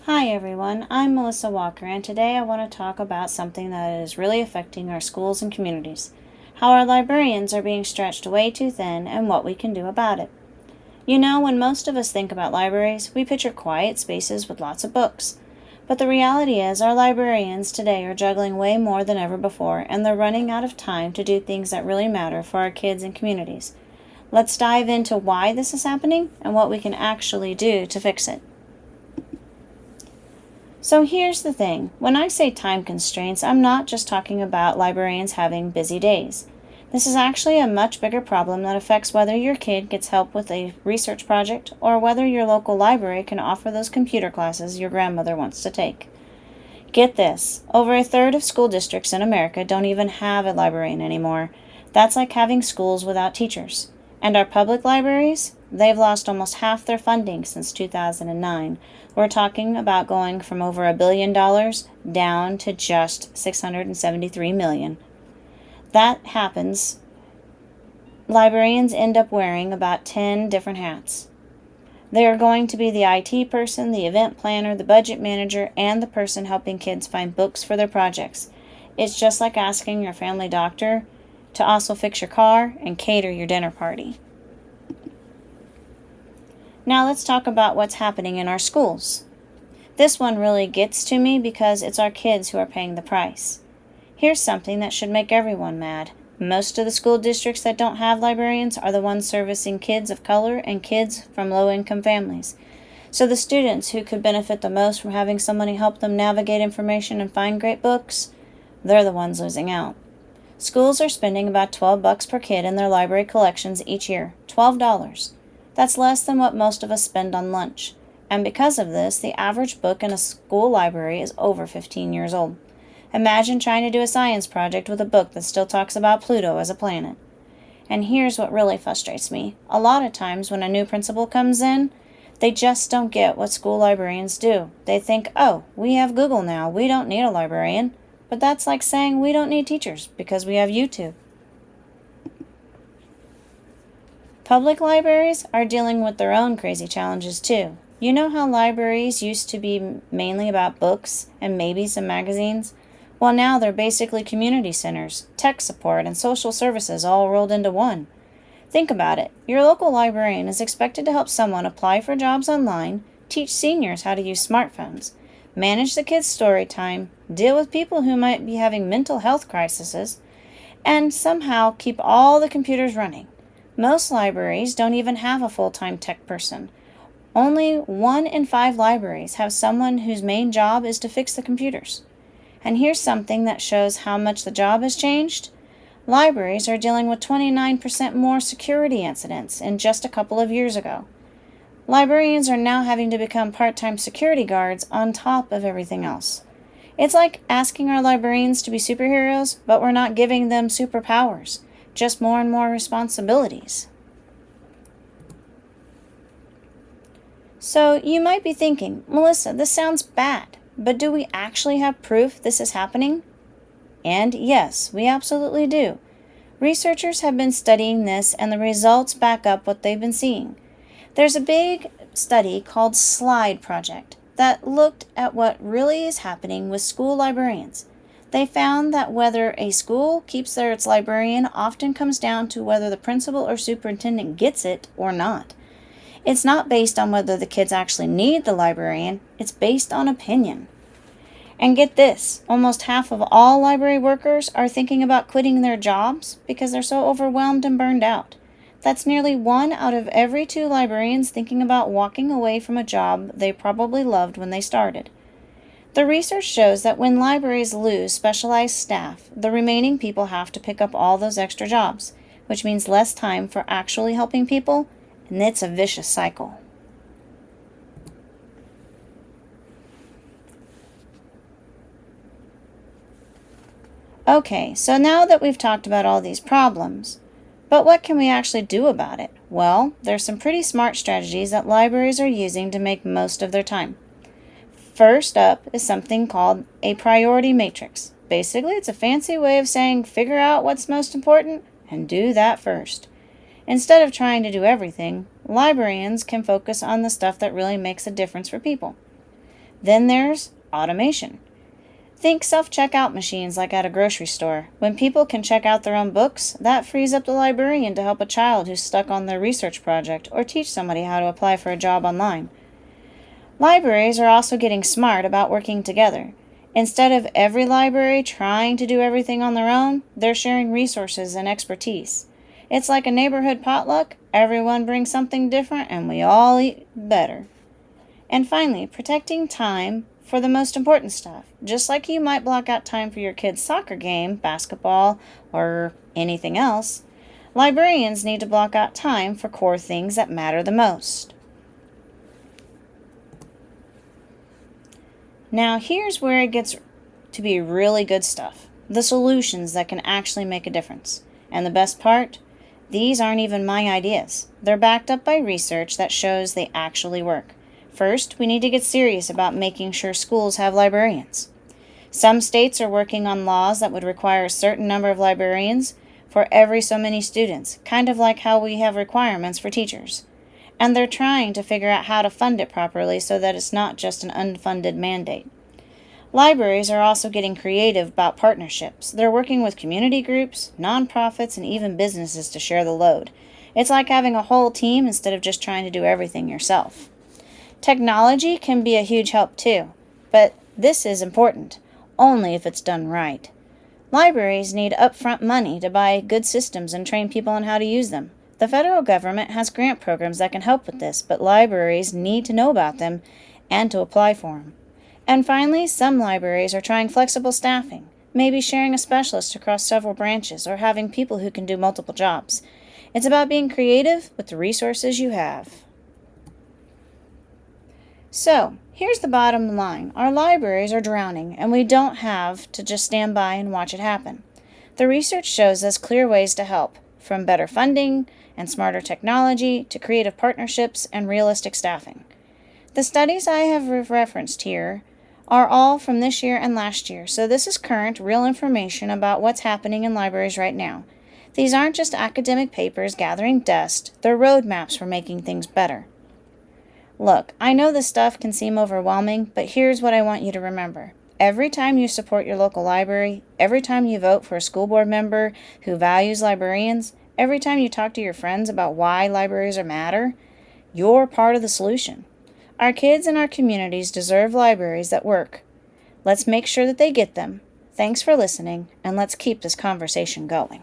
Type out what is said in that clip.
Hi everyone, I'm Melissa Walker, and today I want to talk about something that is really affecting our schools and communities. How our librarians are being stretched way too thin and what we can do about it. You know, when most of us think about libraries, we picture quiet spaces with lots of books. But the reality is, our librarians today are juggling way more than ever before, and they're running out of time to do things that really matter for our kids and communities. Let's dive into why this is happening and what we can actually do to fix it. So here's the thing. When I say time constraints, I'm not just talking about librarians having busy days. This is actually a much bigger problem that affects whether your kid gets help with a research project or whether your local library can offer those computer classes your grandmother wants to take. Get this, over a third of school districts in America don't even have a librarian anymore. That's like having schools without teachers. And our public libraries? They've lost almost half their funding since 2009. We're talking about going from over $1 billion down to just 673 million. That happens. Librarians end up wearing about 10 different hats. They are going to be the IT person, the event planner, the budget manager, and the person helping kids find books for their projects. It's just like asking your family doctor to also fix your car and cater your dinner party. Now let's talk about what's happening in our schools. This one really gets to me because it's our kids who are paying the price. Here's something that should make everyone mad. Most of the school districts that don't have librarians are the ones servicing kids of color and kids from low-income families. So the students who could benefit the most from having somebody help them navigate information and find great books, they're the ones losing out. Schools are spending about $12 per kid in their library collections each year. $12. That's less than what most of us spend on lunch. And because of this, the average book in a school library is over 15 years old. Imagine trying to do a science project with a book that still talks about Pluto as a planet. And here's what really frustrates me. A lot of times when a new principal comes in, they just don't get what school librarians do. They think, oh, we have Google now, we don't need a librarian. But that's like saying we don't need teachers because we have YouTube. Public libraries are dealing with their own crazy challenges too. You know how libraries used to be mainly about books and maybe some magazines? Well, now they're basically community centers, tech support, and social services all rolled into one. Think about it. Your local librarian is expected to help someone apply for jobs online, teach seniors how to use smartphones, manage the kids' story time, deal with people who might be having mental health crises, and somehow keep all the computers running. Most libraries don't even have a full-time tech person. Only 1 in 5 libraries have someone whose main job is to fix the computers. And here's something that shows how much the job has changed. Libraries are dealing with 29% more security incidents in just a couple of years ago. Librarians are now having to become part-time security guards on top of everything else. It's like asking our librarians to be superheroes, but we're not giving them superpowers, just more and more responsibilities. So you might be thinking, Melissa, this sounds bad, but do we actually have proof this is happening? And yes, we absolutely do. Researchers have been studying this, and the results back up what they've been seeing. There's a big study called SLIDE Project that looked at what really is happening with school librarians. They found that whether a school keeps its librarian often comes down to whether the principal or superintendent gets it or not. It's not based on whether the kids actually need the librarian, it's based on opinion. And get this, almost half of all library workers are thinking about quitting their jobs because they're so overwhelmed and burned out. That's nearly 1 out of every 2 librarians thinking about walking away from a job they probably loved when they started. The research shows that when libraries lose specialized staff, the remaining people have to pick up all those extra jobs, which means less time for actually helping people, and it's a vicious cycle. Okay, so now that we've talked about all these problems, but what can we actually do about it? Well, there's some pretty smart strategies that libraries are using to make most of their time. First up is something called a priority matrix. Basically, it's a fancy way of saying figure out what's most important and do that first. Instead of trying to do everything, librarians can focus on the stuff that really makes a difference for people. Then there's automation. Think self-checkout machines like at a grocery store. When people can check out their own books, that frees up the librarian to help a child who's stuck on their research project or teach somebody how to apply for a job online. Libraries are also getting smart about working together. Instead of every library trying to do everything on their own, they're sharing resources and expertise. It's like a neighborhood potluck. Everyone brings something different and we all eat better. And finally, protecting time for the most important stuff. Just like you might block out time for your kid's soccer game, basketball, or anything else, librarians need to block out time for core things that matter the most. Now, here's where it gets to be really good stuff. The solutions that can actually make a difference. And the best part? These aren't even my ideas. They're backed up by research that shows they actually work. First, we need to get serious about making sure schools have librarians. Some states are working on laws that would require a certain number of librarians for every so many students, kind of like how we have requirements for teachers. And they're trying to figure out how to fund it properly so that it's not just an unfunded mandate. Libraries are also getting creative about partnerships. They're working with community groups, nonprofits, and even businesses to share the load. It's like having a whole team instead of just trying to do everything yourself. Technology can be a huge help too, but this is important, only if it's done right. Libraries need upfront money to buy good systems and train people on how to use them. The federal government has grant programs that can help with this, but libraries need to know about them and to apply for them. And finally, some libraries are trying flexible staffing, maybe sharing a specialist across several branches or having people who can do multiple jobs. It's about being creative with the resources you have. So, here's the bottom line. Our libraries are drowning, and we don't have to just stand by and watch it happen. The research shows us clear ways to help, from better funding and smarter technology to creative partnerships and realistic staffing. The studies I have referenced here are all from this year and last year, so this is current, real information about what's happening in libraries right now. These aren't just academic papers gathering dust, they're roadmaps for making things better. Look, I know this stuff can seem overwhelming, but here's what I want you to remember. Every time you support your local library, every time you vote for a school board member who values librarians, every time you talk to your friends about why libraries matter, you're part of the solution. Our kids and our communities deserve libraries that work. Let's make sure that they get them. Thanks for listening, and let's keep this conversation going.